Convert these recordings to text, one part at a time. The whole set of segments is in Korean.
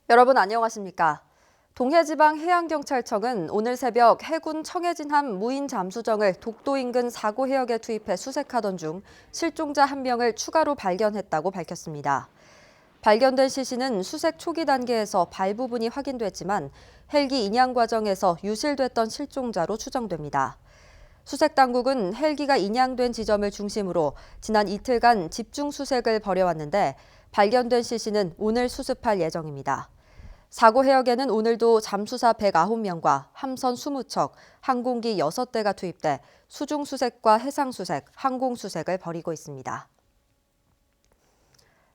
여러분 안녕하십니까? 동해지방해양경찰청은 오늘 새벽 해군 청해진함 무인 잠수정을 독도 인근 사고 해역에 투입해 수색하던 중 실종자 1명을 추가로 발견했다고 밝혔습니다. 발견된 시신은 수색 초기 단계에서 발 부분이 확인됐지만 헬기 인양 과정에서 유실됐던 실종자로 추정됩니다. 수색 당국은 헬기가 인양된 지점을 중심으로 지난 이틀간 집중 수색을 벌여왔는데 발견된 시신은 오늘 수습할 예정입니다. 사고 해역에는 오늘도 잠수사 109명과 함선 20척, 항공기 6대가 투입돼 수중 수색과 해상 수색, 항공 수색을 벌이고 있습니다.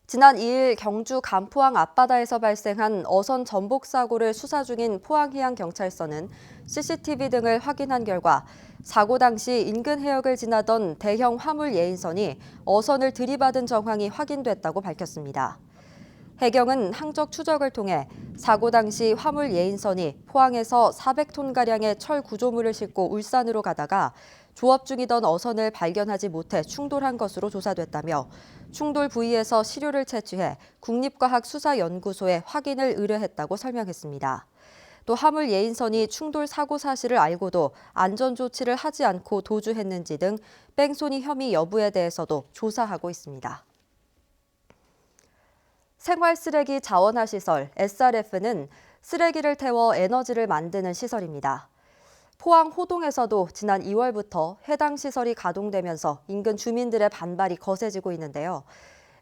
지난 2일 경주 간포항 앞바다에서 발생한 어선 전복 사고를 수사 중인 포항해양경찰서는 CCTV 등을 확인한 결과 사고 당시 인근 해역을 지나던 대형 화물 예인선이 어선을 들이받은 정황이 확인됐다고 밝혔습니다. 해경은 항적 추적을 통해 사고 당시 화물 예인선이 포항에서 400톤가량의 철 구조물을 싣고 울산으로 가다가 조업 중이던 어선을 발견하지 못해 충돌한 것으로 조사됐다며 충돌 부위에서 시료를 채취해 국립과학수사연구소에 확인을 의뢰했다고 설명했습니다. 또 화물 예인선이 충돌 사고 사실을 알고도 안전조치를 하지 않고 도주했는지 등 뺑소니 혐의 여부에 대해서도 조사하고 있습니다. 생활쓰레기 자원화 시설 SRF는 쓰레기를 태워 에너지를 만드는 시설입니다. 포항 호동에서도 지난 2월부터 해당 시설이 가동되면서 인근 주민들의 반발이 거세지고 있는데요.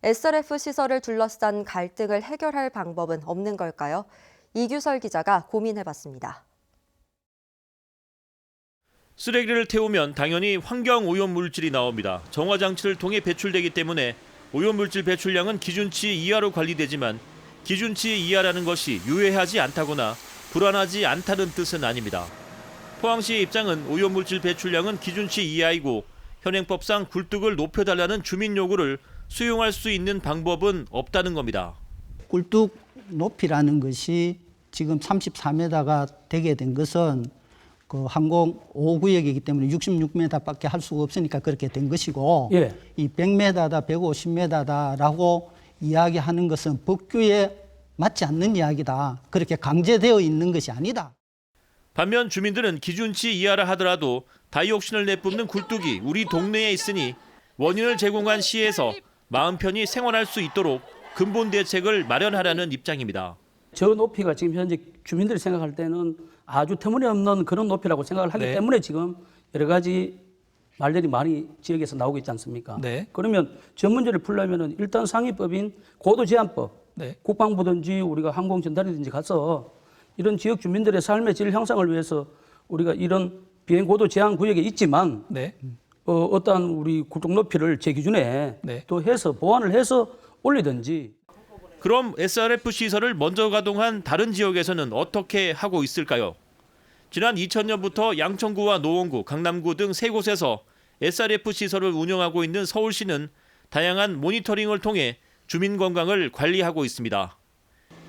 SRF 시설을 둘러싼 갈등을 해결할 방법은 없는 걸까요? 이규설 기자가 고민해봤습니다. 쓰레기를 태우면 당연히 환경오염 물질이 나옵니다. 정화장치를 통해 배출되기 때문에 오염물질 배출량은 기준치 이하로 관리되지만 기준치 이하라는 것이 유해하지 않다거나 불안하지 않다는 뜻은 아닙니다. 포항시의 입장은 오염물질 배출량은 기준치 이하이고 현행법상 굴뚝을 높여달라는 주민 요구를 수용할 수 있는 방법은 없다는 겁니다. 굴뚝 높이라는 것이 지금 34m가 되게 된 것은 그 항공 5구역이기 때문에 66m밖에 할 수가 없으니까 그렇게 된 것이고 이 100m다, 150m다라고 이야기하는 것은 법규에 맞지 않는 이야기다. 그렇게 강제되어 있는 것이 아니다. 반면 주민들은 기준치 이하라 하더라도 다이옥신을 내뿜는 굴뚝이 우리 동네에 있으니 원인을 제공한 시에서 마음 편히 생활할 수 있도록 근본 대책을 마련하라는 입장입니다. 저 높이가 지금 현재 주민들이 생각할 때는 아주 터무니없는 그런 높이라고 생각을 하기 때문에 지금 여러 가지 말들이 많이 지역에서 나오고 있지 않습니까? 그러면 전 문제를 풀려면 일단 상위법인 고도제한법, 국방부든지 우리가 항공전단이든지 가서 이런 지역 주민들의 삶의 질 향상을 위해서 우리가 이런 비행 고도 제한 구역에 있지만 어떠한 우리 굴뚝 높이를 제 기준에 또 해서 보완을 해서 올리든지. 그럼 SRF 시설을 먼저 가동한 다른 지역에서는 어떻게 하고 있을까요? 지난 2000년부터 양천구와 노원구, 강남구 등 세 곳에서 SRF 시설을 운영하고 있는 서울시는 다양한 모니터링을 통해 주민 건강을 관리하고 있습니다.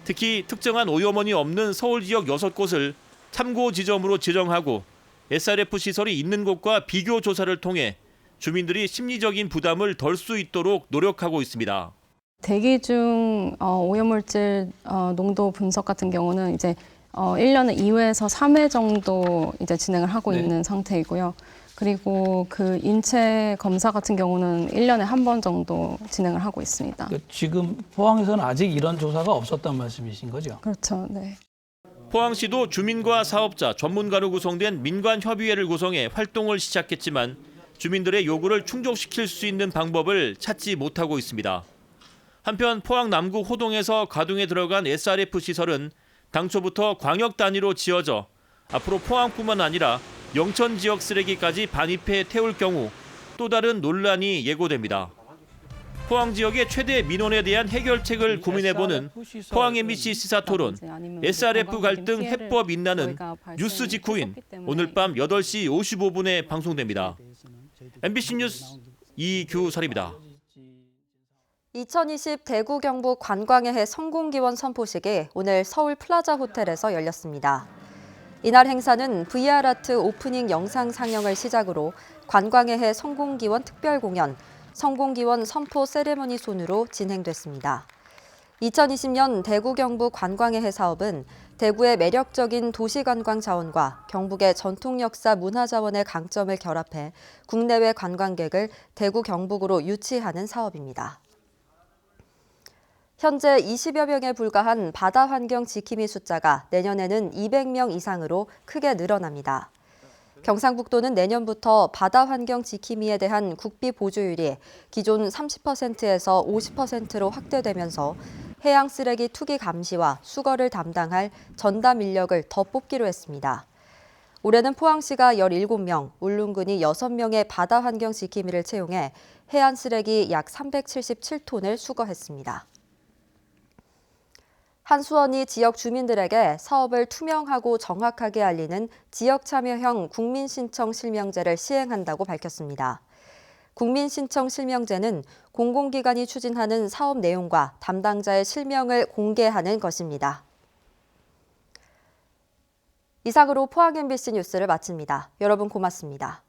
특히 특정한 오염원이 없는 서울 지역 6곳을 참고 지점으로 지정하고 SRF 시설이 있는 곳과 비교 조사를 통해 주민들이 심리적인 부담을 덜 수 있도록 노력하고 있습니다. 대기 중 오염물질 농도 분석 같은 경우는 이제 1년에 2회에서 3회 정도 이제 진행을 하고 있는 상태이고요. 그리고 그 인체 검사 같은 경우는 1년에 한 번 정도 진행을 하고 있습니다. 지금 포항에서는 아직 이런 조사가 없었단 말씀이신 거죠? 그렇죠. 네. 포항시도 주민과 사업자, 전문가로 구성된 민관협의회를 구성해 활동을 시작했지만 주민들의 요구를 충족시킬 수 있는 방법을 찾지 못하고 있습니다. 한편 포항 남구 호동에서 가동에 들어간 SRF 시설은 당초부터 광역 단위로 지어져 앞으로 포항뿐만 아니라 영천 지역 쓰레기까지 반입해 태울 경우 또 다른 논란이 예고됩니다. 포항 지역의 최대 민원에 대한 해결책을 고민해보는 포항 MBC 시사토론 SRF 갈등 해법 인나는 뉴스 직후인 오늘 밤 8시 55분에 방송됩니다. MBC 뉴스 이규설입니다. 2020 대구 경북 관광의 해 성공기원 선포식이 오늘 서울 플라자 호텔에서 열렸습니다. 이날 행사는 VR 아트 오프닝 영상 상영을 시작으로 관광의 해 성공기원 특별공연, 성공기원 선포 세레머니 순으로 진행됐습니다. 2020년 대구 경북 관광의 해 사업은 대구의 매력적인 도시관광 자원과 경북의 전통 역사 문화 자원의 강점을 결합해 국내외 관광객을 대구 경북으로 유치하는 사업입니다. 현재 20여 명에 불과한 바다 환경 지킴이 숫자가 내년에는 200명 이상으로 크게 늘어납니다. 경상북도는 내년부터 바다 환경 지킴이에 대한 국비 보조율이 기존 30%에서 50%로 확대되면서 해양 쓰레기 투기 감시와 수거를 담당할 전담 인력을 더 뽑기로 했습니다. 올해는 포항시가 17명, 울릉군이 6명의 바다 환경 지킴이를 채용해 해안 쓰레기 약 377톤을 수거했습니다. 한수원이 지역 주민들에게 사업을 투명하고 정확하게 알리는 지역참여형 국민신청 실명제를 시행한다고 밝혔습니다. 국민신청 실명제는 공공기관이 추진하는 사업 내용과 담당자의 실명을 공개하는 것입니다. 이상으로 포항 MBC 뉴스를 마칩니다. 여러분 고맙습니다.